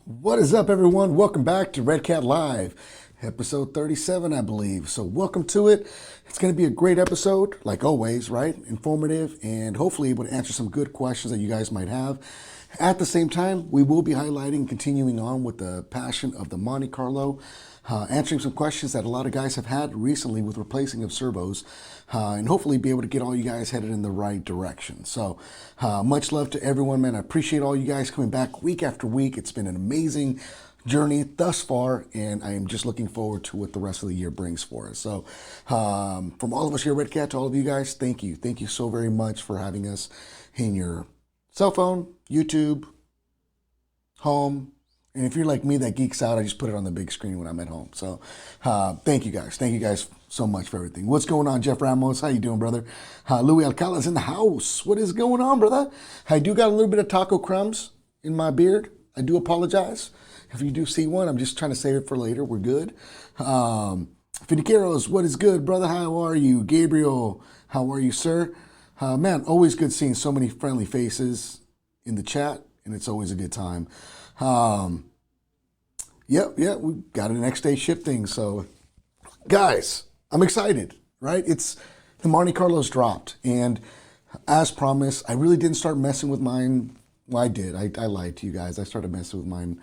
What is up, everyone? Welcome back to Redcat Live, episode 37, I believe. So welcome to it. It's going to be a great episode, like always, right? Informative, and hopefully able to answer some good questions that you guys might have. At the same time, we will be highlighting and continuing on with the passion of the Monte Carlo, answering some questions that a lot of guys have had recently with replacing of servos, and hopefully be able to get all you guys headed in the right direction. So much love to everyone, man. I appreciate all you guys coming back week after week. It's been an amazing journey thus far, and I am just looking forward to what the rest of the year brings for us. So from all of us here at Redcat to all of you guys, thank you. Thank you so very much for having us in your cell phone, YouTube, home. And if you're like me that geeks out, I just put it on the big screen when I'm at home. So thank you guys. Thank you guys so much for everything. What's going on, Jeff Ramos? How you doing, brother? Louis Alcala's in the house. What is going on, brother? I do got a little bit of taco crumbs in my beard. I do apologize. If you do see one, I'm just trying to save it for later. We're good. Finiqueros, what is good, brother? How are you? Gabriel, how are you, sir? Man, always good seeing so many friendly faces in the chat, and it's always a good time. Yeah, we got a next day ship thing. So, guys, I'm excited, right? It's the Monte Carlo's dropped, and as promised, I really didn't start messing with mine. Well, I did. I lied to you guys. I started messing with mine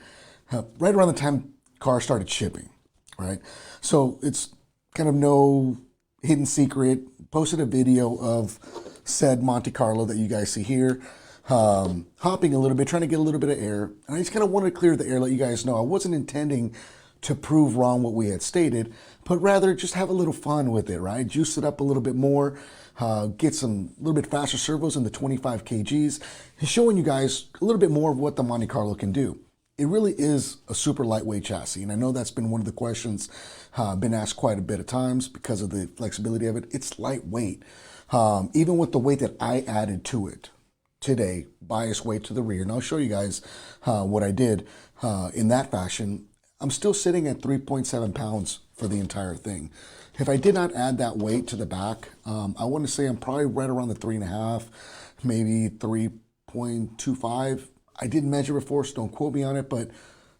right around the time cars started shipping, right? So it's kind of no hidden secret. Posted a video of said Monte Carlo that you guys see here. Hopping a little bit, trying to get a little bit of air. And I just kind of wanted to clear the air, let you guys know I wasn't intending to prove wrong what we had stated, but rather just have a little fun with it, right? Juice it up a little bit more, get some little bit faster servos in the 25 kgs, and showing you guys a little bit more of what the Monte Carlo can do. It really is a super lightweight chassis, and I know that's been one of the questions been asked quite a bit of times because of the flexibility of it. It's lightweight, even with the weight that I added to it today, bias weight to the rear, and I'll show you guys what I did in that fashion. I'm still sitting at 3.7 pounds for the entire thing. If I did not add that weight to the back, I want to say I'm probably right around the 3.5, maybe 3.25. I didn't measure before, so don't quote me on it, but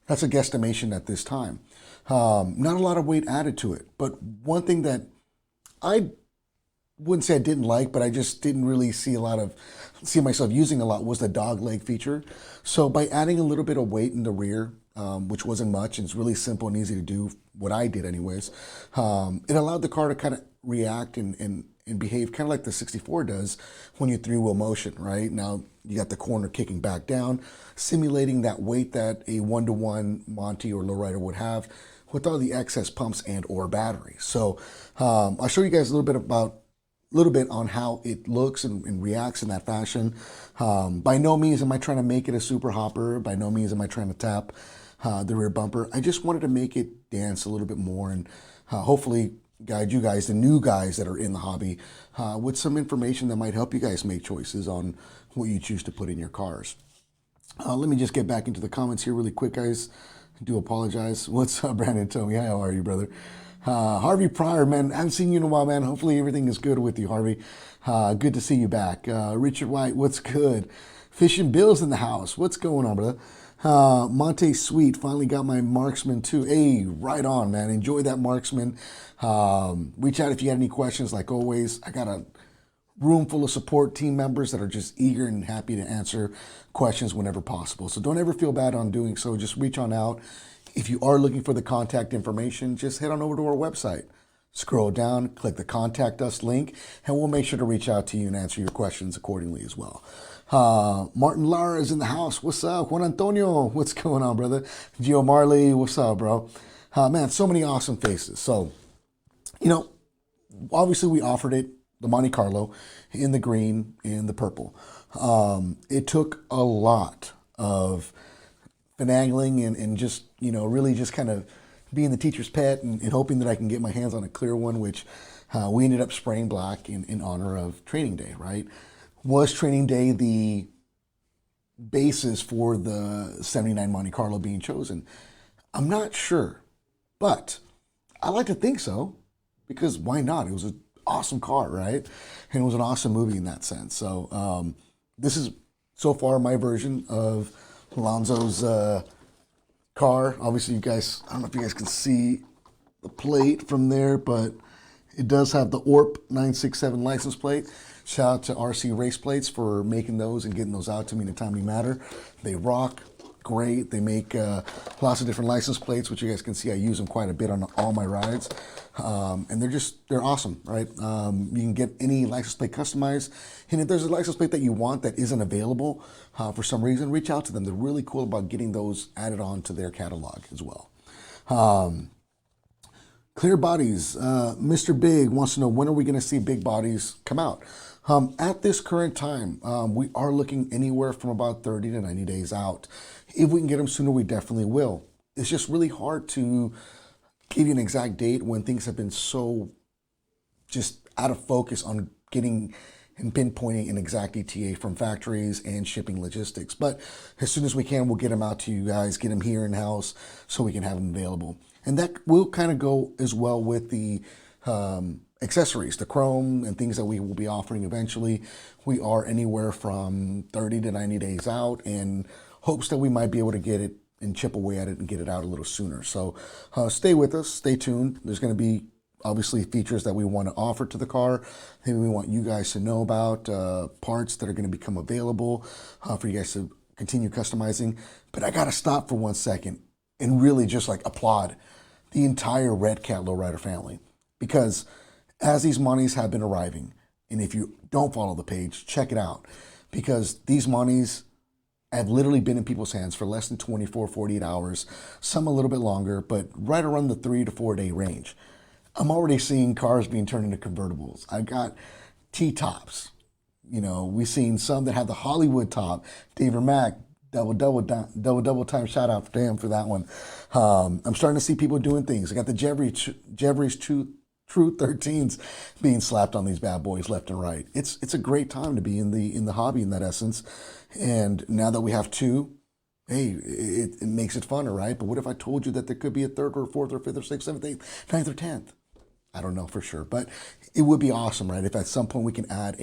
that's a guesstimation at this time. Not a lot of weight added to it, but one thing that I wouldn't say I didn't like, but I just didn't really see myself using a lot was the dog leg feature. So by adding a little bit of weight in the rear, which wasn't much, and it's really simple and easy to do, what I did anyways, it allowed the car to kind of react and behave kind of like the 64 does when you three-wheel motion, right? Now you got the corner kicking back down, simulating that weight that a one-to-one Monte or Lowrider would have with all the excess pumps and or battery. So I'll show you guys a little bit on how it looks and reacts in that fashion. By no means am I trying to make it a super hopper. By no means am I trying to tap the rear bumper. I just wanted to make it dance a little bit more and hopefully guide you guys, the new guys that are in the hobby, with some information that might help you guys make choices on what you choose to put in your cars. Let me just get back into the comments here really quick, guys. I do apologize. What's up, Brandon Tomey? How are you, brother? Harvey Pryor, man, I haven't seen you in a while, man. Hopefully everything is good with you, Harvey. Good to see you back. Richard White, what's good? Fishing Bill's in the house. What's going on, brother? Monte Sweet, finally got my Marksman too. Hey, right on, man. Enjoy that Marksman. Reach out if you had any questions, like always. I got a room full of support team members that are just eager and happy to answer questions whenever possible. So don't ever feel bad on doing so. Just reach on out. If you are looking for the contact information, just head on over to our website. Scroll down, click the Contact Us link, and we'll make sure to reach out to you and answer your questions accordingly as well. Martin Lara is in the house. What's up? Juan Antonio, what's going on, brother? Gio Marley, what's up, bro? Man, so many awesome faces. So, obviously we offered it, the Monte Carlo, in the green, in the purple. It took a lot of finagling and just, really just kind of being the teacher's pet and hoping that I can get my hands on a clear one, which we ended up spraying black in honor of training day, right? Was training day the basis for the 79 Monte Carlo being chosen? I'm not sure, but I like to think so, because why not? It was an awesome car, right? And it was an awesome movie in that sense. So this is so far my version of Alonso's car. Obviously, you guys, I don't know if you guys can see the plate from there, but it does have the ORP 967 license plate. Shout out to RC Race Plates for making those and getting those out to me in a timely manner. They rock. Great. They make lots of different license plates, which you guys can see. I use them quite a bit on all my rides. And they're awesome, right? You can get any license plate customized. And if there's a license plate that you want that isn't available for some reason, reach out to them. They're really cool about getting those added on to their catalog as well. Clear bodies. Mr. Big wants to know, when are we going to see big bodies come out? At this current time, we are looking anywhere from about 30 to 90 days out. If we can get them sooner, we definitely will. It's just really hard to give you an exact date when things have been so just out of focus on getting and pinpointing an exact ETA from factories and shipping logistics. But as soon as we can, we'll get them out to you guys, get them here in-house so we can have them available. And that will kind of go as well with the accessories, the chrome and things that we will be offering eventually. We are anywhere from 30 to 90 days out, and hopes that we might be able to get it and chip away at it and get it out a little sooner. So stay with us, stay tuned. There's going to be obviously features that we want to offer to the car. Maybe we want you guys to know about parts that are going to become available for you guys to continue customizing. But I got to stop for 1 second and really just like applaud the entire Redcat Lowrider family, because as these monies have been arriving, and if you don't follow the page, check it out, because these monies have literally been in people's hands for less than 24, 48 hours, some a little bit longer, but right around the 3 to 4 day range. I'm already seeing cars being turned into convertibles. I've got T-tops. You know, we've seen some that have the Hollywood top. David Mack, double time shout out to him for that one. I'm starting to see people doing things. I got the Jeffries True 13s being slapped on these bad boys left and right. It's a great time to be in the hobby in that essence. And now that we have two, hey, it makes it funner, right? But what if I told you that there could be a third or fourth or fifth or sixth, seventh, eighth, ninth or 10th? I don't know for sure, but it would be awesome, right? If at some point we can add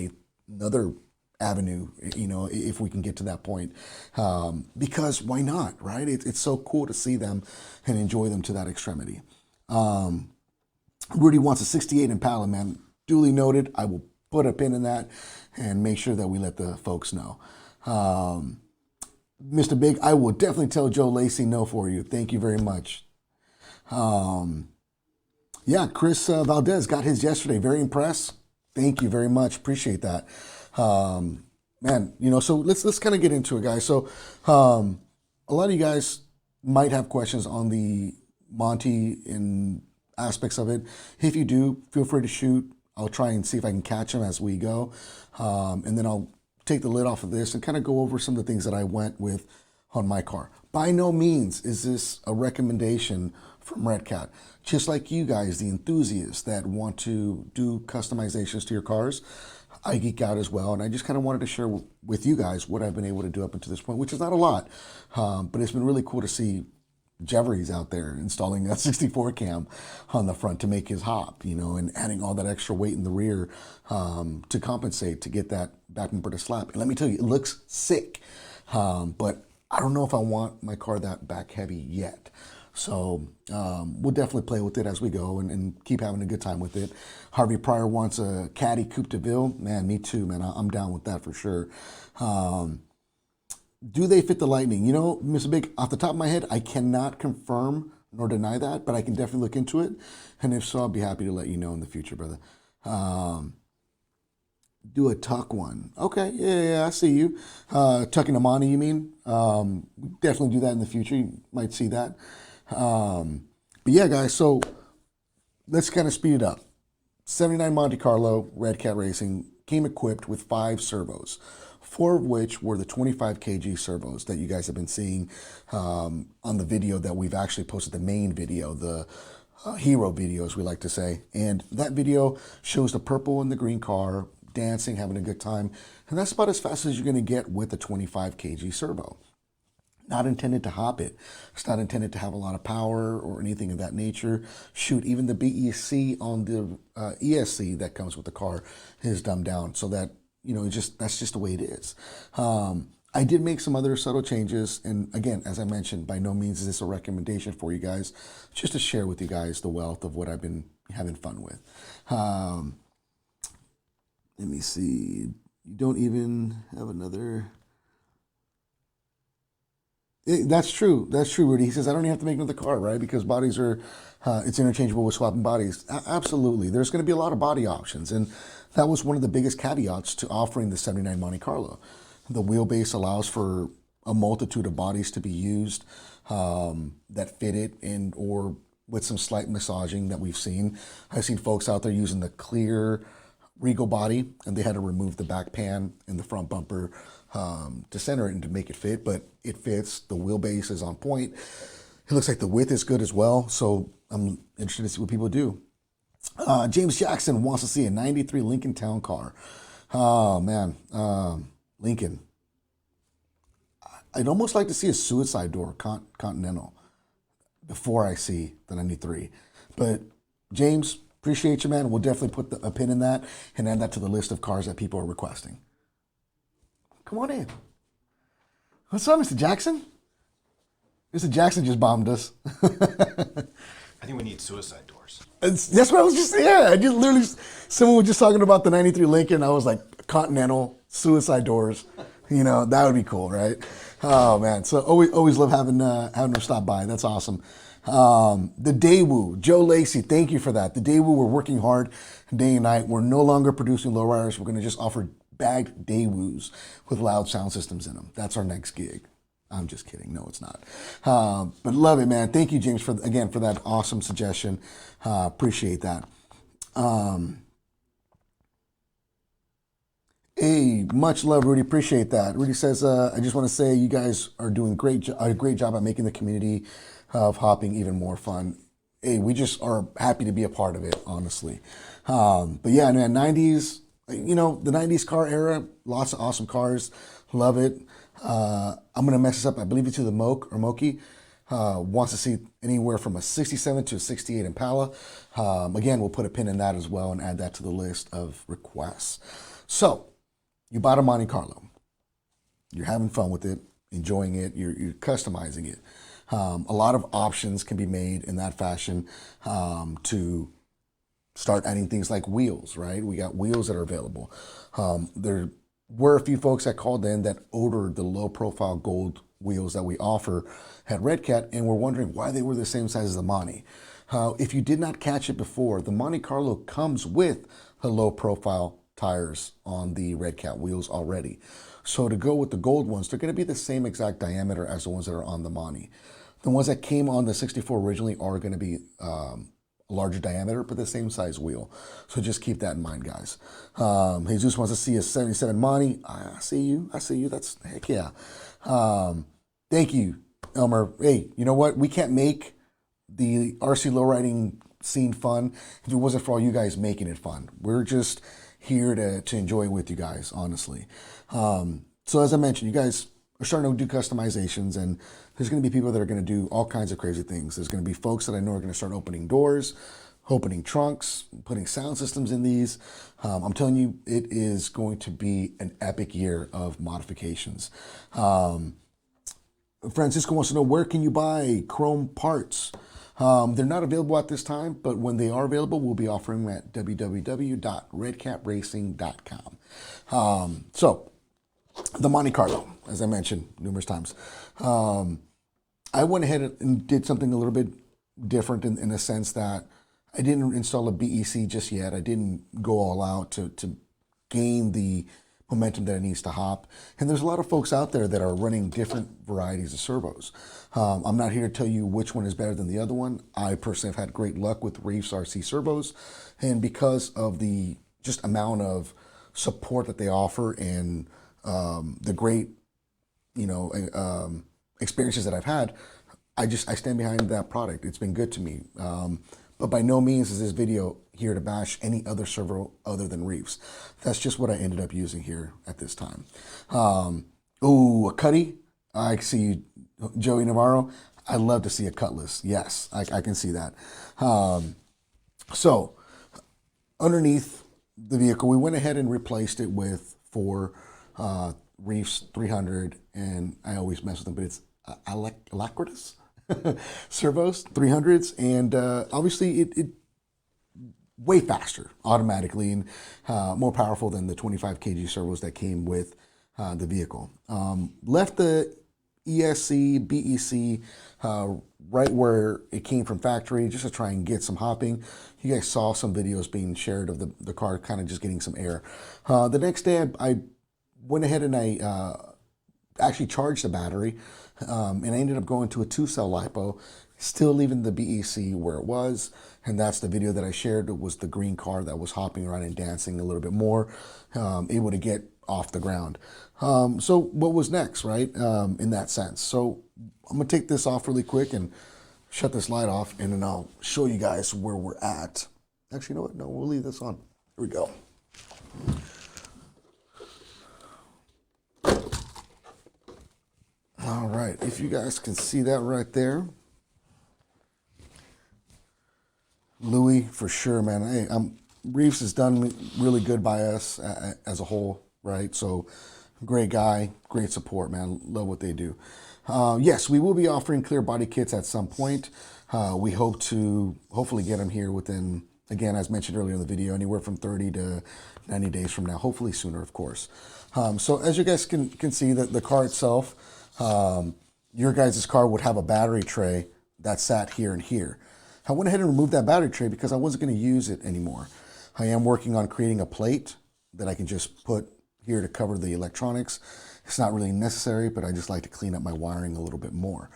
another avenue, you know, if we can get to that point, because why not, right? It's so cool to see them and enjoy them to that extremity. Rudy wants a 68 Impala, man. Duly noted. I will put a pin in that and make sure that we let the folks know. Mr. Big, I will definitely tell Joe Lacey no for you. Thank you very much. Yeah, Chris Valdez got his yesterday. Very impressed. Thank you very much. Appreciate that. Man, you know, so let's kind of get into it, guys. So a lot of you guys might have questions on the Monte and aspects of it. If you do, feel free to shoot. I'll try and see if I can catch them as we go. And then I'll take the lid off of this and kind of go over some of the things that I went with on my car. By no means is this a recommendation from Redcat. Just like you guys, the enthusiasts that want to do customizations to your cars, I geek out as well. And I just kind of wanted to share with you guys what I've been able to do up until this point, which is not a lot, but it's been really cool to see Jeffries out there installing a 64 cam on the front to make his hop, you know, and adding all that extra weight in the rear to compensate to get that back bumper to slap. And let me tell you, it looks sick, but I don't know if I want my car that back heavy yet. So we'll definitely play with it as we go and keep having a good time with it. Harvey Pryor wants a Caddy Coupe de Ville. Man, me too, man. I'm down with that for sure. Do they fit the Lightning? You know, Mr. Big, off the top of my head, I cannot confirm nor deny that, but I can definitely look into it. And if so, I'll be happy to let you know in the future, brother. Do a tuck one. Okay, yeah, I see you. Tucking a Monte, you mean? Definitely do that in the future. You might see that. But yeah, guys, so let's kind of speed it up. 79 Monte Carlo, Redcat Racing, came equipped with 5 servos, 4 of which were the 25 kg servos that you guys have been seeing on the video that we've actually posted, the main video, the hero video, as we like to say. And that video shows the purple and the green car dancing, having a good time. And that's about as fast as you're going to get with a 25 kg servo. Not intended to hop it. It's not intended to have a lot of power or anything of that nature. Shoot, even the BEC on the ESC that comes with the car is dumbed down so that, you know, that's just the way it is. I did make some other subtle changes, and again, as I mentioned, by no means is this a recommendation for you guys, just to share with you guys the wealth of what I've been having fun with. Let me see. You don't even have another. That's true. That's true, Rudy. He says, I don't even have to make another car, right? Because bodies are, it's interchangeable with swapping bodies. Absolutely. There's going to be a lot of body options. And that was one of the biggest caveats to offering the 79 Monte Carlo. The wheelbase allows for a multitude of bodies to be used that fit it and or with some slight massaging that we've seen. I've seen folks out there using the clear Regal body, and they had to remove the back pan and the front bumper to center it and to make it fit, but it fits. The wheelbase is on point. It looks like the width is good as well, so I'm interested to see what people do. James Jackson wants to see a 93 Lincoln Town Car. Oh, man. Lincoln. I'd almost like to see a suicide door, Continental, before I see the 93. But, James, appreciate you, man. We'll definitely put a pin in that and add that to the list of cars that people are requesting. Come on in. What's up, Mr. Jackson? Mr. Jackson just bombed us. I think we need suicide doors. That's what I was just saying. Yeah, I just literally, someone was just talking about the 93 Lincoln. I was like, Continental, suicide doors. You know, that would be cool, right? Oh, man. So always love having them stop by. That's awesome. The Daewoo, Joe Lacey, thank you for that. The Daewoo, we're working hard day and night. We're no longer producing lowriders. We're going to just offer bagged Daewoos with loud sound systems in them. That's our next gig. I'm just kidding. No, it's not. But love it, man. Thank you, James, for that awesome suggestion. Appreciate that. Hey, much love, Rudy. Appreciate that. Rudy says, I just want to say you guys are doing a great job at making the community of hopping even more fun. Hey, we just are happy to be a part of it, honestly. But yeah, man, 90s, you know, the 90s car era, lots of awesome cars. Love it. I'm going to mess this up. I believe it's to the Moki. Wants to see anywhere from a 67 to a 68 Impala. Again, we'll put a pin in that as well and add that to the list of requests. So, you bought a Monte Carlo. You're having fun with it, enjoying it, you're customizing it. A lot of options can be made in that fashion to start adding things like wheels, right? We got wheels that are available. There were a few folks that called in that ordered the low profile gold wheels that we offer at Redcat and were wondering why they were the same size as the Monte. If you did not catch it before, the Monte Carlo comes with the low profile tires on the Redcat wheels already. So to go with the gold ones, they're going to be the same exact diameter as the ones that are on the Monte. The ones that came on the 64 originally are going to be a larger diameter, but the same size wheel. So just keep that in mind, guys. Jesus wants to see a 77 Monte. I see you. That's heck yeah. Thank you, Elmer. Hey, you know what? We can't make the RC lowriding scene fun if it wasn't for all you guys making it fun. We're just here to enjoy with you guys, honestly. So as I mentioned, you guys are starting to do customizations, and there's going to be people that are going to do all kinds of crazy things. There's going to be folks that I know are going to start opening doors, opening trunks, putting sound systems in these. I'm telling you, it is going to be an epic year of modifications. Francisco wants to know, where can you buy chrome parts? They're not available at this time, but when they are available, we'll be offering them at www.redcatracing.com. So, the Monte Carlo, as I mentioned numerous times. I went ahead and did something a little bit different in the sense that I didn't install a BEC just yet. I didn't go all out to gain the momentum that it needs to hop. And there's a lot of folks out there that are running different varieties of servos. I'm not here to tell you which one is better than the other one. I personally have had great luck with Reefs RC servos. And because of the just amount of support that they offer and the great, experiences that I've had, I stand behind that product. It's been good to me. But by no means is this video here to bash any other servo other than Reefs. That's just what I ended up using here at this time. Ooh, a Cuddy. I see you, Joey Navarro. I'd love to see a Cutlass. Yes, I can see that. So underneath the vehicle, we went ahead and replaced it with four Reefs 300, and I always mess with them, but it's Alacritous Servos 300s, and obviously it way faster automatically and more powerful than the 25 kg servos that came with the vehicle. Left the ESC, BEC right where it came from factory just to try and get some hopping. You guys saw some videos being shared of the car kind of just getting some air. The next day I went ahead and I actually charged the battery and I ended up going to a 2-cell LiPo, still leaving the BEC where it was. And that's the video that I shared. It was the green car that was hopping around and dancing a little bit more, able to get off the ground. So what was next, right, in that sense? So I'm going to take this off really quick and shut this light off, and then I'll show you guys where we're at. Actually, you know what? No, we'll leave this on. Here we go. All right, if you guys can see that right there. Louis, for sure, man. Hey, Reefs has done really good by us as a whole, right? So, great guy, great support, man. Love what they do. Yes, we will be offering clear body kits at some point. We hope to hopefully get them here within, again, as mentioned earlier in the video, anywhere from 30 to 90 days from now. Hopefully sooner, of course. So, as you guys can see, the car itself, your guys' car would have a battery tray that sat here and here. I went ahead and removed that battery tray because I wasn't going to use it anymore. I am working on creating a plate that I can just put here to cover the electronics. It's not really necessary, but I just like to clean up my wiring a little bit more.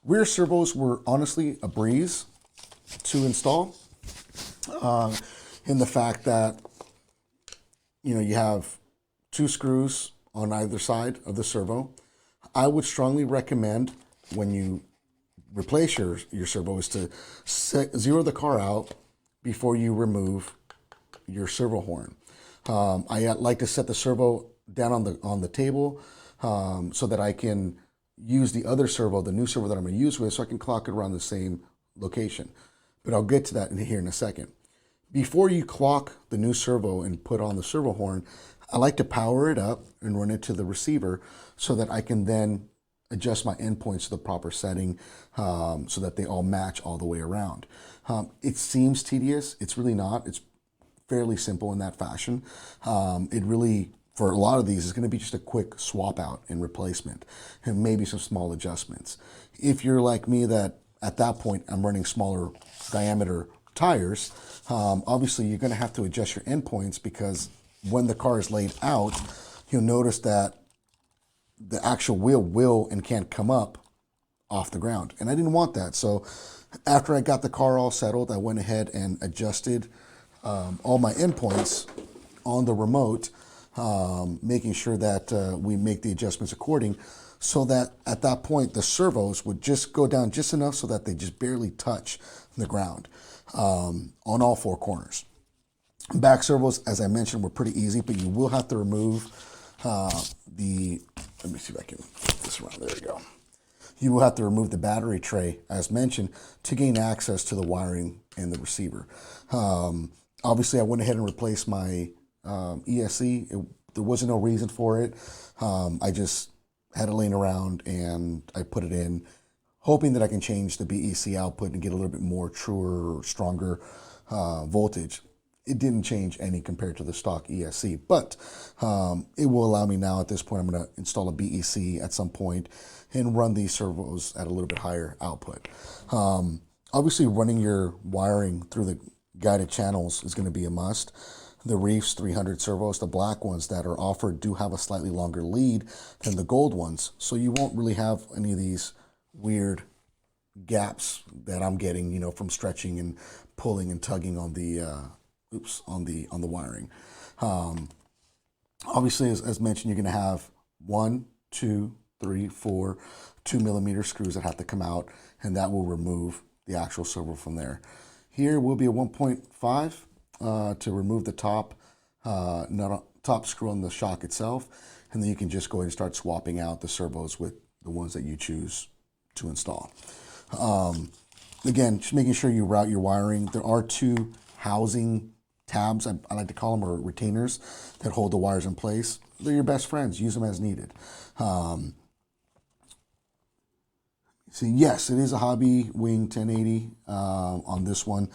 Rear servos were honestly a breeze to install, in the fact that, you know, you have 2 screws on either side of the servo. I would strongly recommend when you replace your servo is to zero the car out before you remove your servo horn. I like to set the servo down on the table so that I can use the other servo, the new servo that I'm going to use with, so I can clock it around the same location. But I'll get to that here in a second. Before you clock the new servo and put on the servo horn, I like to power it up and run it to the receiver so that I can then adjust my endpoints to the proper setting so that they all match all the way around. It seems tedious. It's really not. It's fairly simple in that fashion. It really, for a lot of these, is going to be just a quick swap out and replacement and maybe some small adjustments. If you're like me, that at that point I'm running smaller diameter tires, obviously you're going to have to adjust your endpoints, because when the car is laid out, you'll notice that the actual wheel will and can't come up off the ground. And I didn't want that. So after I got the car all settled, I went ahead and adjusted all my endpoints on the remote, making sure that we make the adjustments according, so that at that point the servos would just go down just enough so that they just barely touch the ground on all 4 corners. Back servos, as I mentioned, were pretty easy, but you will have to remove let me see if I can flip this around. There we go. You will have to remove the battery tray, as mentioned, to gain access to the wiring and the receiver. Obviously, I went ahead and replaced my ESC. There wasn't no reason for it. I just had it laying around and I put it in, hoping that I can change the BEC output and get a little bit more truer or stronger voltage. It didn't change any compared to the stock ESC, but it will allow me now at this point. I'm going to install a BEC at some point and run these servos at a little bit higher output. Obviously, running your wiring through the guided channels is going to be a must. The Reefs 300 servos, the black ones that are offered, do have a slightly longer lead than the gold ones, so you won't really have any of these weird gaps that I'm getting, you know, from stretching and pulling and tugging on the on the wiring. Obviously, as mentioned, you're going to have 1, 2, 3, 4 2mm screws that have to come out, and that will remove the actual servo from there. Here will be a 1.5 to remove the top top screw on the shock itself, and then you can just go ahead and start swapping out the servos with the ones that you choose to install. Again, just making sure you route your wiring. There are 2 housing tabs, I like to call them, or retainers, that hold the wires in place. they're your best friends. Use them as needed. So yes, it is a Hobby Wing 1080 on this one.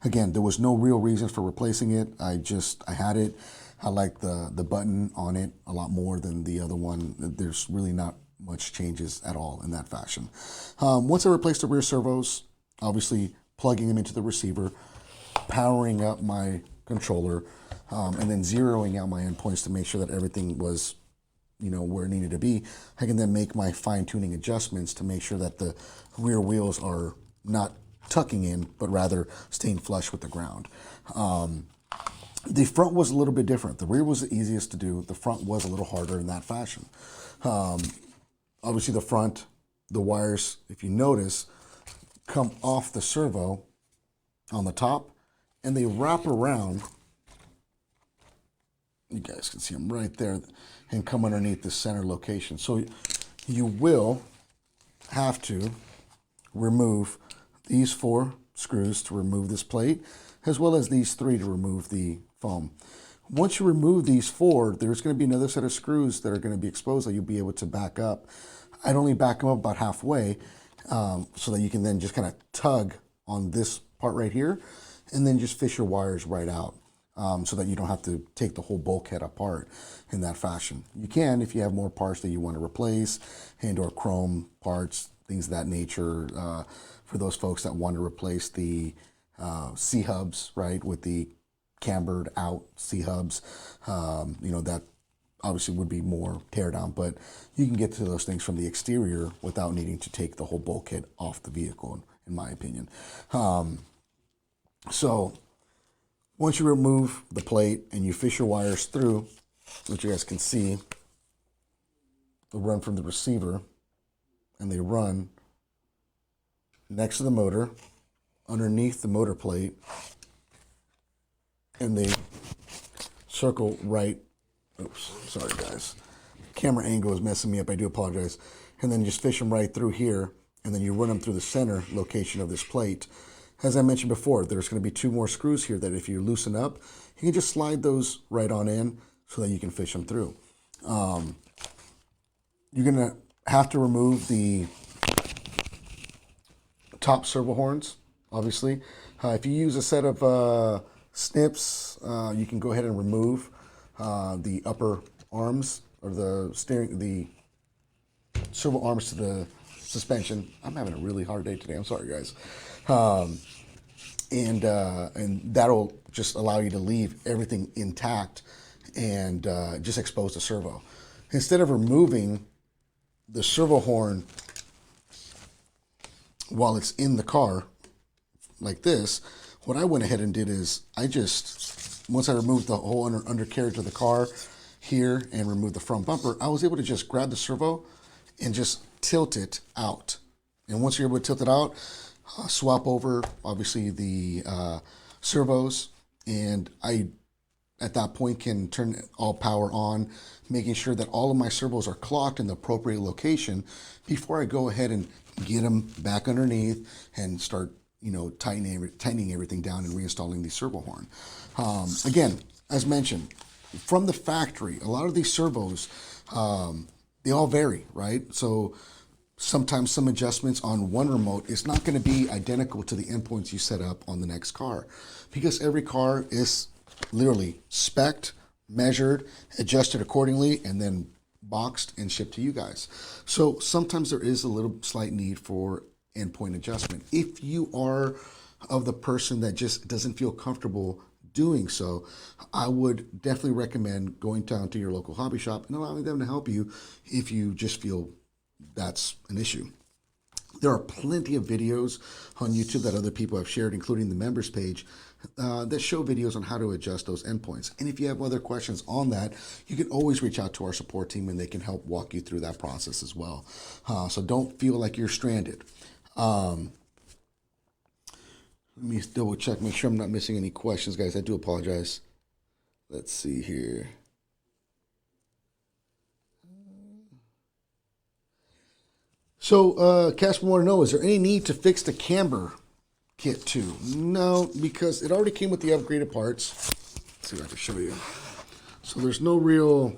Again, there was no real reason for replacing it. I had it. I like the button on it a lot more than the other one. There's really not much changes at all in that fashion. Once I replaced the rear servos, obviously plugging them into the receiver, powering up my controller, and then zeroing out my endpoints to make sure that everything was, where it needed to be. I can then make my fine-tuning adjustments to make sure that the rear wheels are not tucking in, but rather staying flush with the ground. The front was a little bit different. The rear was the easiest to do. The front was a little harder in that fashion. Obviously the front, the wires, if you notice, come off the servo on the top, and they wrap around. You guys can see them right there and come underneath the center location. So you will have to remove these 4 screws to remove this plate, as well as these 3 to remove the foam. Once you remove these 4, there's going to be another set of screws that are going to be exposed that you'll be able to back up. I'd only back them up about halfway so that you can then just kind of tug on this part right here and then just fish your wires right out. So that you don't have to take the whole bulkhead apart in that fashion. You can if you have more parts that you want to replace and or chrome parts, things of that nature, for those folks that want to replace the C-hubs, right, with the cambered out C-hubs. That obviously would be more tear down, but you can get to those things from the exterior without needing to take the whole bulkhead off the vehicle, in my opinion. So once you remove the plate and you fish your wires through, which you guys can see, they run from the receiver and they run next to the motor, underneath the motor plate, and they circle right, oops, sorry guys. Camera angle is messing me up, I do apologize. And then just fish them right through here, and then you run them through the center location of this plate. As I mentioned before, there's going to be 2 more screws here that if you loosen up, you can just slide those right on in so that you can fish them through. You're going to have to remove the top servo horns, obviously. If you use a set of snips, you can go ahead and remove the upper arms or the servo arms to the suspension. I'm having a really hard day today. I'm sorry, guys. And that'll just allow you to leave everything intact and just expose the servo. Instead of removing the servo horn while it's in the car like this, what I went ahead and did is once I removed the whole undercarriage of the car here and removed the front bumper, I was able to just grab the servo and just tilt it out. And once you're able to tilt it out, swap over, obviously, the servos, and I, at that point, can turn all power on, making sure that all of my servos are clocked in the appropriate location before I go ahead and get them back underneath and start, tightening everything down and reinstalling the servo horn. Again, as mentioned, from the factory, a lot of these servos, they all vary, right? So sometimes some adjustments on one remote is not going to be identical to the endpoints you set up on the next car, because every car is literally spec'd, measured, adjusted accordingly, and then boxed and shipped to you guys. So sometimes there is a little slight need for endpoint adjustment. If you are of the person that just doesn't feel comfortable doing so, I would definitely recommend going down to your local hobby shop and allowing them to help you if you just feel that's an issue. There are plenty of videos on YouTube that other people have shared, including the members page, that show videos on how to adjust those endpoints. And if you have other questions on that, you can always reach out to our support team and they can help walk you through that process as well. So don't feel like you're stranded. Let me double check, make sure I'm not missing any questions, guys. I do apologize. Let's see here. So, Casper want to know, is there any need to fix the camber kit too? No, because it already came with the upgraded parts. Let's see if I can show you. So there's no real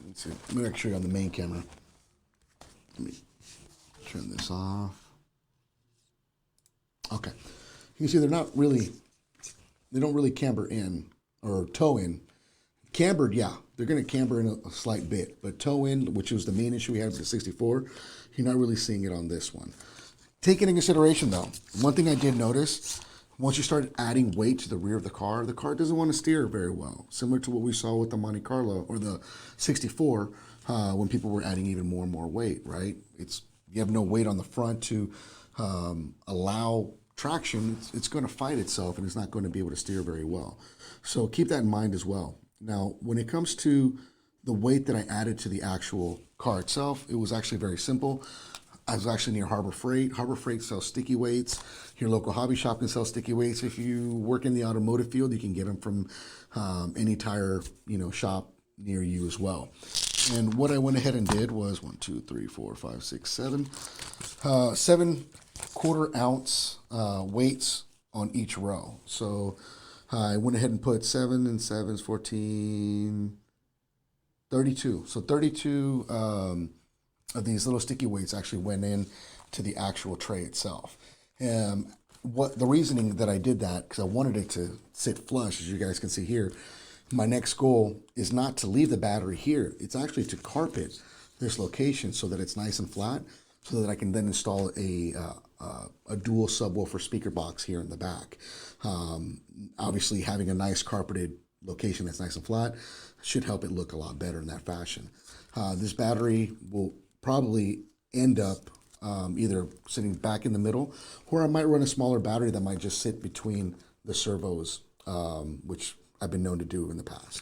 let's see. Let me show you on the main camera. Let me turn this off. Okay. You can see they don't really camber in or toe in. Cambered, yeah, they're going to camber in a slight bit, but toe in, which was the main issue we had with the 64, you're not really seeing it on this one. Take into consideration though, one thing I did notice, once you start adding weight to the rear of the car doesn't want to steer very well. Similar to what we saw with the Monte Carlo or the 64, when people were adding even more and more weight, right? You have no weight on the front to allow traction. It's going to fight itself and it's not going to be able to steer very well. So keep that in mind as well. Now, when it comes to the weight that I added to the actual car itself, it was actually very simple. I was actually near Harbor Freight. Harbor Freight sells sticky weights. Your local hobby shop can sell sticky weights. If you work in the automotive field, you can get them from any tire shop near you as well. And what I went ahead and did was 1, 2, 3, 4, 5, 6, 7, 7 1/4 ounce weights on each row. So I went ahead and put 7 and 7 is 14, 32. So 32 of these little sticky weights actually went in to the actual tray itself. What the reasoning that I did that, because I wanted it to sit flush, as you guys can see here. My next goal is not to leave the battery here. It's actually to carpet this location so that it's nice and flat, so that I can then install a dual subwoofer speaker box here in the back. Obviously, having a nice carpeted location that's nice and flat should help it look a lot better in that fashion. This battery will probably end up either sitting back in the middle, or I might run a smaller battery that might just sit between the servos, which I've been known to do in the past.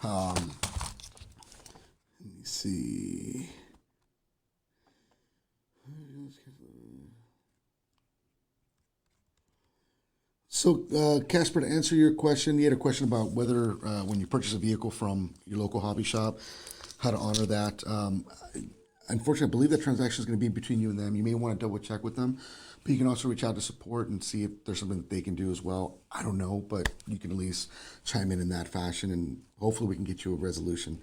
Let me see. So, Casper, to answer your question, you had a question about whether when you purchase a vehicle from your local hobby shop, how to honor that. Unfortunately, I believe that transaction is going to be between you and them. You may want to double check with them, but you can also reach out to support and see if there's something that they can do as well. I don't know, but you can at least chime in that fashion, and hopefully we can get you a resolution.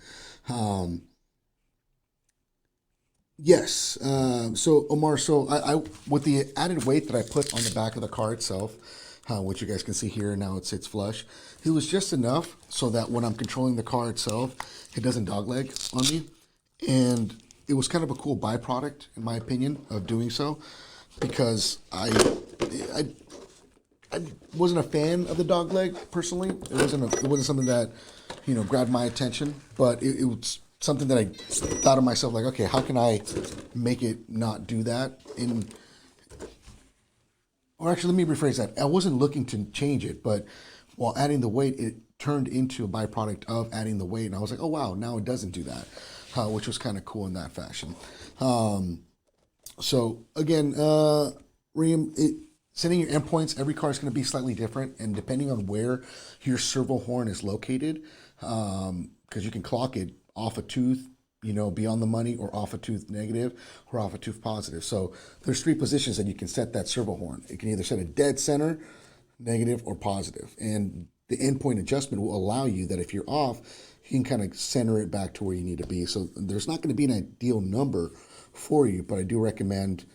Yes. So Omar, I with the added weight that I put on the back of the car itself, which you guys can see here, now it sits flush. It was just enough so that when I'm controlling the car itself, it doesn't dogleg on me. And it was kind of a cool byproduct, in my opinion, of doing so, because I wasn't a fan of the dogleg personally. It wasn't something that grabbed my attention, but it was something that I thought of myself like, okay, how can I make it not do that? Or actually, let me rephrase that. I wasn't looking to change it, but while adding the weight, it turned into a byproduct of adding the weight. And I was like, oh, wow, now it doesn't do that, which was kind of cool in that fashion. So again, setting your endpoints, every car is going to be slightly different. And depending on where your servo horn is located, because you can clock it off a tooth, beyond the money, or off a tooth negative, or off a tooth positive. So there's 3 positions that you can set that servo horn. It can either set a dead center, negative, or positive. And the endpoint adjustment will allow you that if you're off, you can kind of center it back to where you need to be. So there's not going to be an ideal number for you, but I do recommend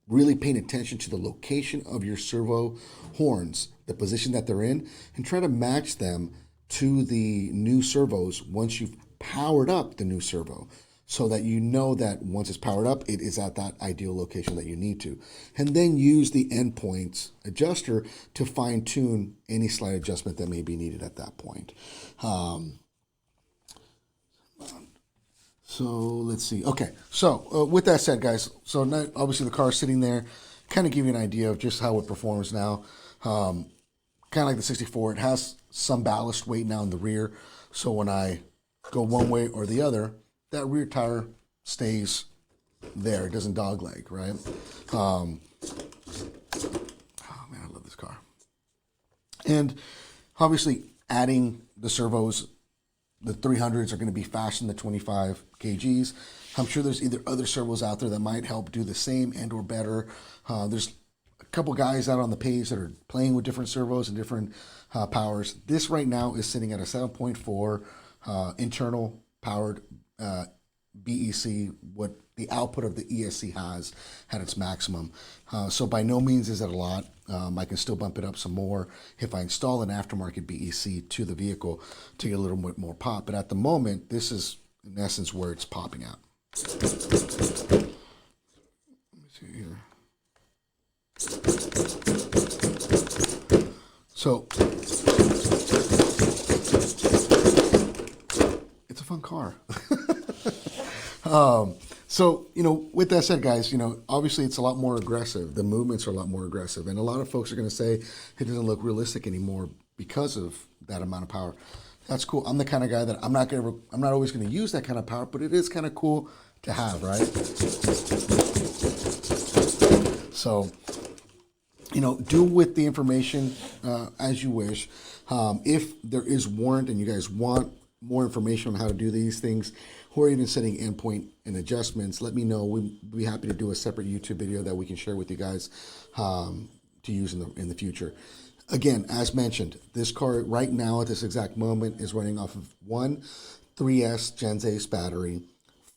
really paying attention to the location of your servo horns, the position that they're in, and try to match them to the new servos once you've powered up the new servo, so that you know that once it's powered up, it is at that ideal location that you need to. And then use the endpoints adjuster to fine tune any slight adjustment that may be needed at that point. So let's see. Okay, so with that said, guys, so now, obviously the car is sitting there, kind of give you an idea of just how it performs now. Kind of like the 64, it has some ballast weight now in the rear, so when I go one way or the other, that rear tire stays there. It doesn't dogleg, right? Oh man, I love this car. And obviously adding the servos, the 300s are going to be faster than the 25 kgs. I'm sure there's either other servos out there that might help do the same and or better. There's a couple guys out on the page that are playing with different servos and different powers. This right now is sitting at a 7.4 internal powered BEC, what the output of the ESC has at its maximum. So by no means is it a lot. I can still bump it up some more if I install an aftermarket BEC to the vehicle to get a little bit more pop. But at the moment, this is in essence where it's popping out. Let me see here. So it's a fun car. So, with that said, guys, obviously it's a lot more aggressive. The movements are a lot more aggressive. And a lot of folks are going to say it doesn't look realistic anymore because of that amount of power. That's cool. I'm the kind of guy that I'm not always going to use that kind of power, but it is kind of cool to have, right? So, do with the information as you wish. If there is warrant and you guys want more information on how to do these things, or even setting endpoint and adjustments, let me know. We'd be happy to do a separate YouTube video that we can share with you guys to use in the future. Again, as mentioned, this car right now at this exact moment is running off of one 3S Gens Ace battery,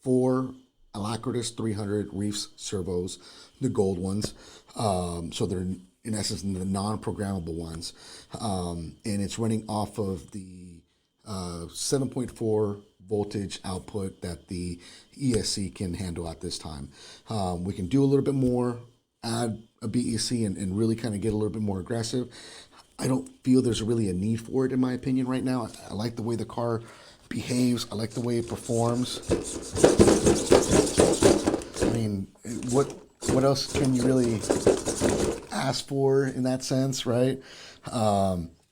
4 Alacritous 300 Reefs Servos, the gold ones. So they're in essence the non-programmable ones. And it's running off of the 7.4 voltage output that the ESC can handle at this time. We can do a little bit more, add a BEC and really kind of get a little bit more aggressive. I don't feel there's really a need for it in my opinion right now. I like the way the car behaves. I like the way it performs. I mean, what else can you really ask for in that sense, right?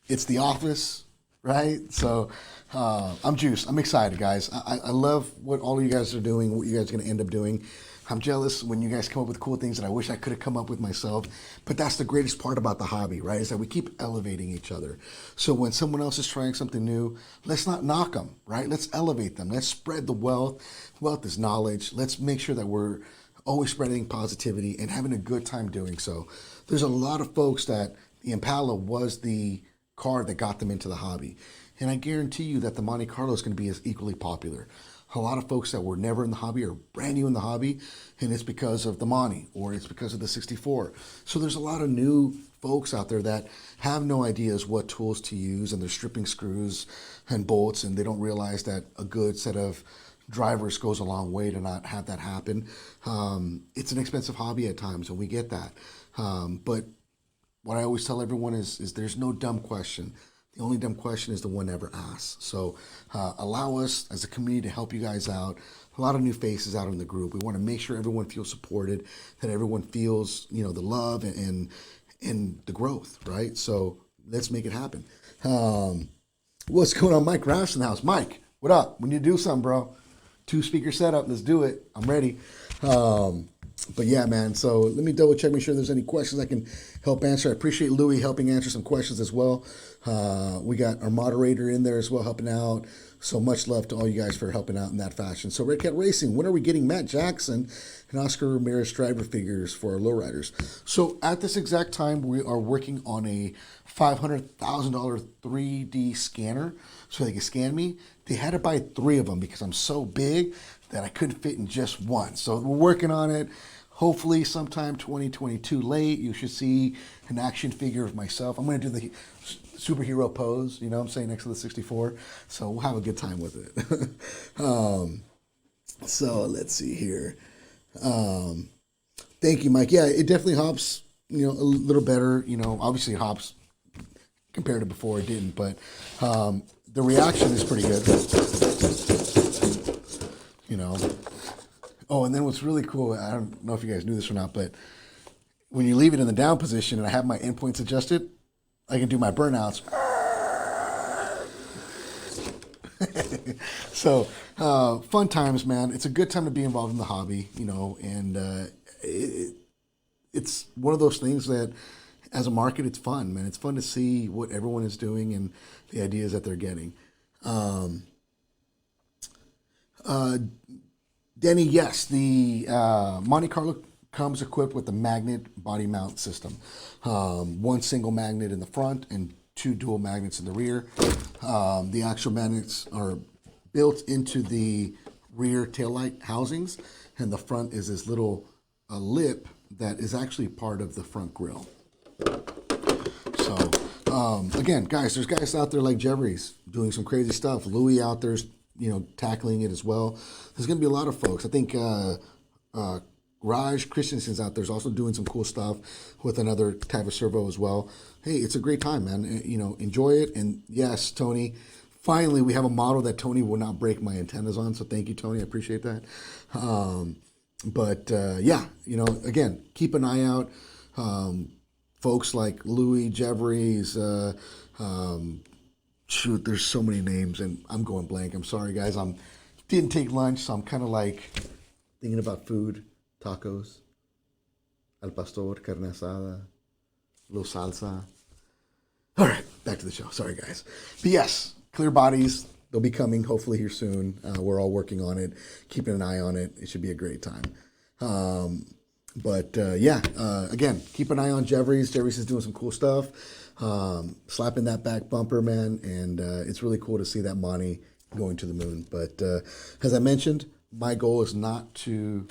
It's the office, right? So I'm juiced. I'm excited, guys. I love what all of you guys are doing, what you guys are going to end up doing. I'm jealous when you guys come up with cool things that I wish I could have come up with myself. But that's the greatest part about the hobby, right? Is that we keep elevating each other. So when someone else is trying something new, let's not knock them, right? Let's elevate them. Let's spread the wealth. Wealth is knowledge. Let's make sure that we're always spreading positivity and having a good time doing so. There's a lot of folks that the Impala was the car that got them into the hobby. And I guarantee you that the Monte Carlo is going to be as equally popular. A lot of folks that were never in the hobby are brand new in the hobby, and it's because of the Monte or it's because of the 64. So there's a lot of new folks out there that have no ideas what tools to use, and they're stripping screws and bolts, and they don't realize that a good set of drivers goes a long way to not have that happen. It's an expensive hobby at times, and we get that. But what I always tell everyone is there's no dumb question. The only dumb question is the one never asked. So allow us as a community to help you guys out. A lot of new faces out in the group. We want to make sure everyone feels supported, that everyone feels, the love and the growth, right? So let's make it happen. What's going on? Mike Rash in the house. Mike, what up? We need to do something, bro. 2-speaker setup. Let's do it. I'm ready. But yeah, man, so let me double check, make sure there's any questions I can help answer. I appreciate Louis helping answer some questions as well. We got our moderator in there as well helping out. So much love to all you guys for helping out in that fashion. So Redcat Racing, when are we getting Matt Jackson and Oscar Ramirez driver figures for our lowriders? So at this exact time, we are working on a $500,000 3D scanner so they can scan me. They had to buy 3 of them because I'm so big that I couldn't fit in just one. So we're working on it. Hopefully sometime 2022 late, you should see an action figure of myself. I'm going to do the superhero pose, you know what I'm saying, next to the 64. So we'll have a good time with it. So let's see here. Thank you, Mike. Yeah, it definitely hops, a little better. Obviously it hops compared to before it didn't, but the reaction is pretty good. Oh, and then what's really cool, I don't know if you guys knew this or not, but when you leave it in the down position and I have my endpoints adjusted, I can do my burnouts. So, fun times, man. It's a good time to be involved in the hobby, and it's one of those things that as a market, it's fun, man. It's fun to see what everyone is doing and the ideas that they're getting. Denny, yes, the Monte Carlo comes equipped with the magnet body mount system. 1 single magnet in the front and 2 dual magnets in the rear. The actual magnets are built into the rear taillight housings, and the front is this little lip that is actually part of the front grille. So, again, guys, there's guys out there like Jeffries doing some crazy stuff. Louis out there's, tackling it as well. There's going to be a lot of folks. I think Raj Christensen's out there's also doing some cool stuff with another type of servo as well. Hey, it's a great time, man. Enjoy it. And yes, Tony, finally we have a model that Tony will not break my antennas on. So thank you, Tony. I appreciate that. Again, keep an eye out. Folks like Louis, Jeffries, there's so many names and I'm going blank. I'm sorry, guys. Didn't take lunch, so I'm kind of like thinking about food, tacos, al pastor, carne asada, little salsa. All right, back to the show. Sorry, guys. But yes, clear bodies. They'll be coming hopefully here soon. We're all working on it, keeping an eye on it. It should be a great time. Again, keep an eye on Jeffries. Jeffries is doing some cool stuff. Slapping that back bumper, man. And it's really cool to see that Monte going to the moon. But as I mentioned, my goal is not to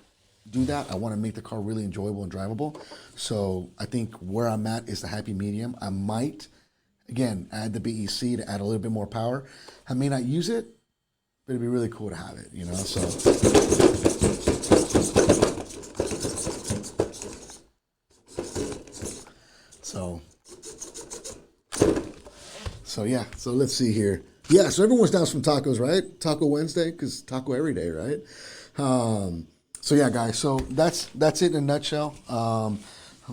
do that. I want to make the car really enjoyable and drivable. So I think where I'm at is the happy medium. I might, again, add the BEC to add a little bit more power. I may not use it, but it'd be really cool to have it, So let's see here. Yeah, so everyone's down from tacos, right? Taco Wednesday, because taco every day, right? Guys, so that's it in a nutshell.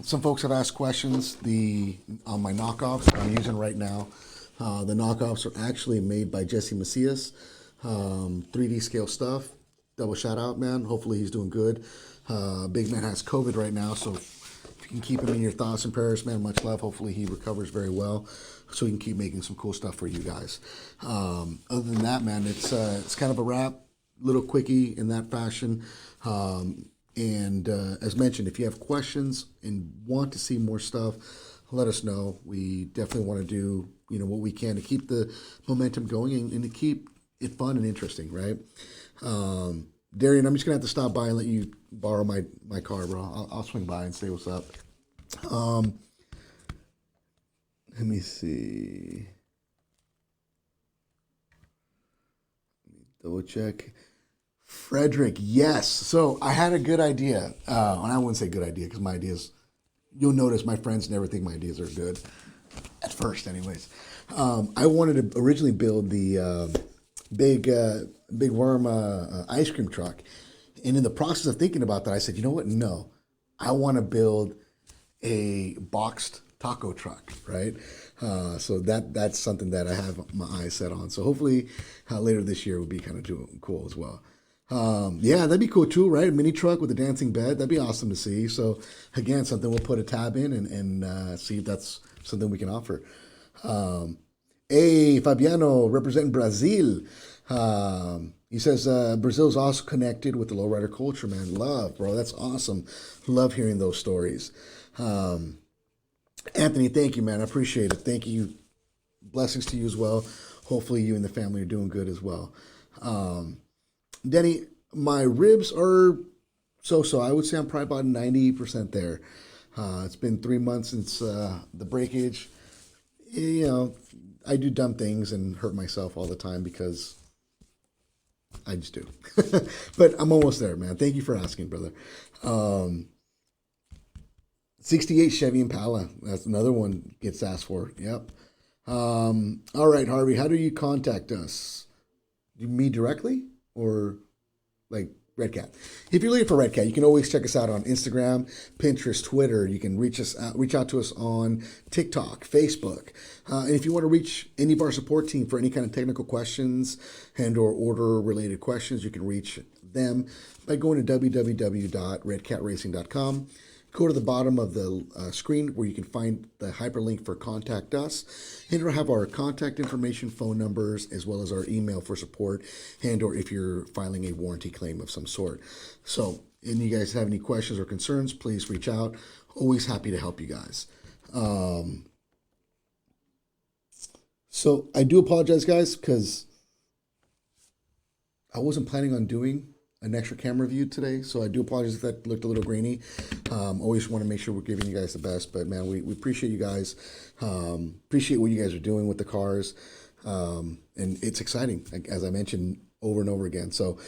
Some folks have asked questions. On my knockoffs that I'm using right now, the knockoffs are actually made by Jesse Macias, 3D scale stuff. Double shout out, man. Hopefully he's doing good. Big man has COVID right now, so if you can keep him in your thoughts and prayers, man, much love. Hopefully he recovers very well, so we can keep making some cool stuff for you guys. Other than that, man, it's kind of a wrap, little quickie in that fashion. As mentioned, if you have questions and want to see more stuff, let us know. We definitely want to do what we can to keep the momentum going and to keep it fun and interesting, right? Darian, I'm just gonna have to stop by and let you borrow my car, bro. I'll swing by and say what's up. Let me see. Double check. Frederick, yes. So I had a good idea. And I wouldn't say good idea because my ideas, you'll notice my friends never think my ideas are good. At first, anyways. I wanted to originally build the big worm ice cream truck. And in the process of thinking about that, I said, you know what? No, I want to build a boxed taco truck, right? So that's something that I have my eyes set on. So hopefully later this year will be kind of cool as well. That'd be cool too, right? A mini truck with a dancing bed. That'd be awesome to see. So again, something we'll put a tab in and see if that's something we can offer. Hey, Fabiano, representing Brazil. He says Brazil's also connected with the lowrider culture, man. Love, bro. That's awesome. Love hearing those stories. Anthony, thank you, man. I appreciate it. Thank you. Blessings to you as well. Hopefully you and the family are doing good as well. Denny, my ribs are so. I would say I'm probably about 90% there. It's been 3 months since the breakage. I do dumb things and hurt myself all the time because I just do. But I'm almost there, man. Thank you for asking, brother. 68 Chevy Impala. That's another one gets asked for. Yep. All right, Harvey, how do you contact us? Me directly or like Redcat? If you're looking for Redcat, you can always check us out on Instagram, Pinterest, Twitter. You can reach out to us on TikTok, Facebook. And if you want to reach any of our support team for any kind of technical questions and or order related questions, you can reach them by going to www.redcatracing.com. Go to the bottom of the screen where you can find the hyperlink for Contact Us. And it'll have our contact information, phone numbers, as well as our email for support and or if you're filing a warranty claim of some sort. So, and you guys have any questions or concerns, please reach out. Always happy to help you guys. So I do apologize, guys, because I wasn't planning on doing an extra camera view today, so I do apologize if that looked a little grainy. Always want to make sure we're giving you guys the best, but man, we appreciate you guys. Appreciate what you guys are doing with the cars, and it's exciting, as I mentioned over and over again. So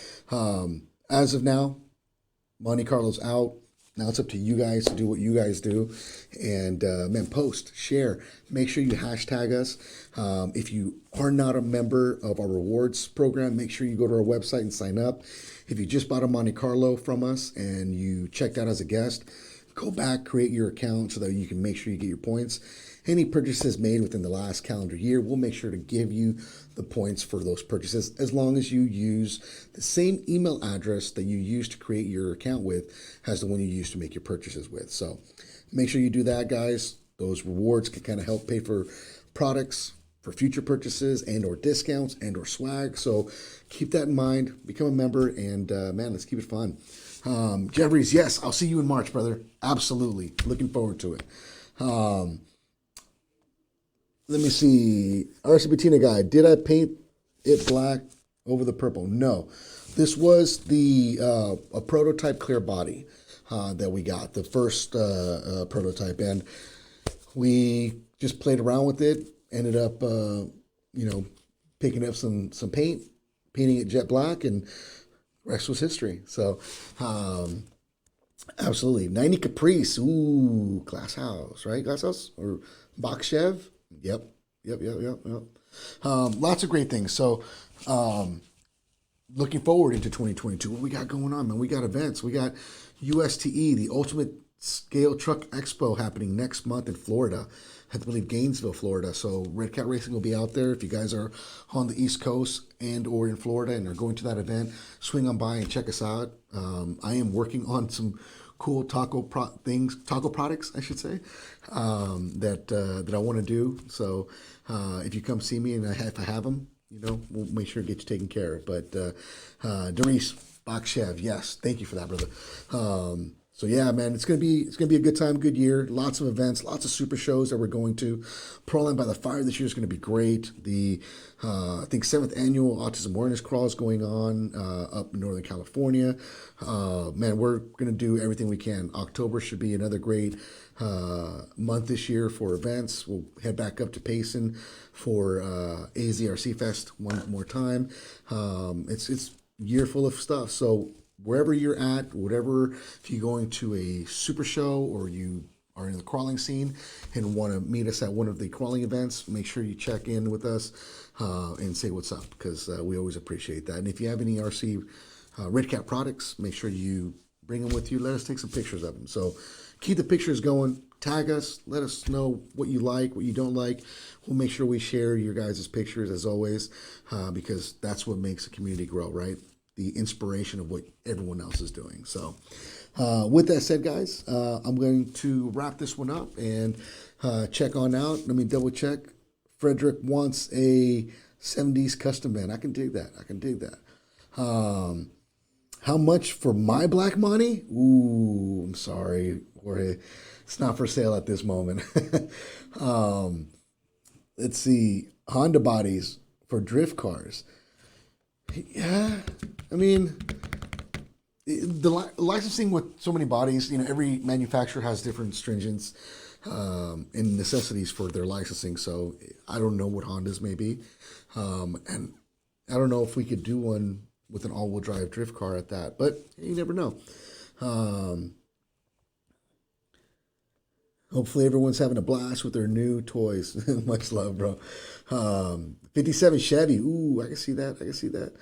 as of now, Monte Carlo's out. Now it's up to you guys to do what you guys do. And man, post, share, make sure you hashtag us. If you are not a member of our rewards program, make sure you go to our website and sign up. If you just bought a Monte Carlo from us and you checked out as a guest, go back, create your account so that you can make sure you get your points. Any purchases made within the last calendar year, we'll make sure to give you the points for those purchases as long as you use the same email address that you used to create your account with as the one you used to make your purchases with. So make sure you do that, guys. Those rewards can kind of help pay for products, for future purchases and or discounts and or swag. So keep that in mind, become a member, and man, let's keep it fun. Jeffries, yes, I'll see you in March, brother. Absolutely. Looking forward to it. Let me see. RC Bettina guy, did I paint it black over the purple? No. This was the a prototype clear body that we got, the first prototype, and we just played around with it. Ended up, picking up some paint, painting it jet black, and rest was history. So, absolutely. 90 Caprice, ooh, Glass House, right? Glass House or Box Chev? Yep. Lots of great things. So, looking forward into 2022, what we got going on, man? We got events. We got USTE, the Ultimate Scale Truck Expo, happening next month in Florida. I believe Gainesville, Florida. So Redcat Racing will be out there. If you guys are on the East Coast and or in Florida and are going to that event, swing on by and check us out. I am working on some cool taco products, I should say, that I want to do. So if you come see me and if I have them, we'll make sure to get you taken care of. But Darius Bakshev, yes, thank you for that, brother. So yeah, man, it's gonna be a good time, good year. Lots of events, lots of super shows that we're going to. Pro by the Fire this year is gonna be great. The I think 7th annual Autism Awareness Crawl is going on up in Northern California. Man, we're gonna do everything we can. October should be another great month this year for events. We'll head back up to Payson for AZRC Fest one more time. It's a year full of stuff. So wherever you're at, whatever, if you're going to a super show or you are in the crawling scene and want to meet us at one of the crawling events, make sure you check in with us and say what's up, because we always appreciate that. And if you have any RC Redcat products, make sure you bring them with you. Let us take some pictures of them. So keep the pictures going. Tag us. Let us know what you like, what you don't like. We'll make sure we share your guys' pictures as always, because that's what makes a community grow, right? The inspiration of what everyone else is doing. So with that said, guys, I'm going to wrap this one up and check on out. Let me double check. Frederick wants a 70s custom van. I can dig that. How much for my black money? Ooh, I'm sorry, Jorge. It's not for sale at this moment. Let's see. Honda bodies for drift cars. Yeah, I mean, the licensing with so many bodies, every manufacturer has different stringents and necessities for their licensing. So I don't know what Hondas may be. And I don't know if we could do one with an all-wheel drive drift car at that, but you never know. Hopefully everyone's having a blast with their new toys. Much love, bro. 57 Chevy. Ooh, I can see that.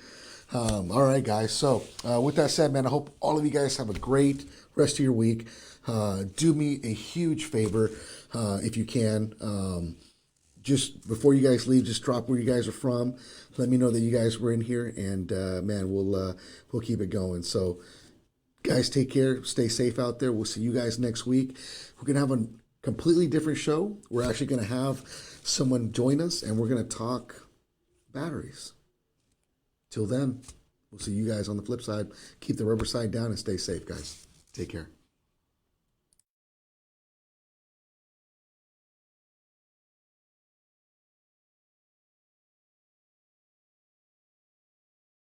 All right, guys. So with that said, man, I hope all of you guys have a great rest of your week. Do me a huge favor if you can. Just before you guys leave, just drop where you guys are from. Let me know that you guys were in here, and man, we'll keep it going. So guys, take care. Stay safe out there. We'll see you guys next week. We're going to have a completely different show. We're actually going to have someone join us, and we're going to talk batteries. Till then, we'll see you guys on the flip side. Keep the rubber side down and stay safe, guys. Take care.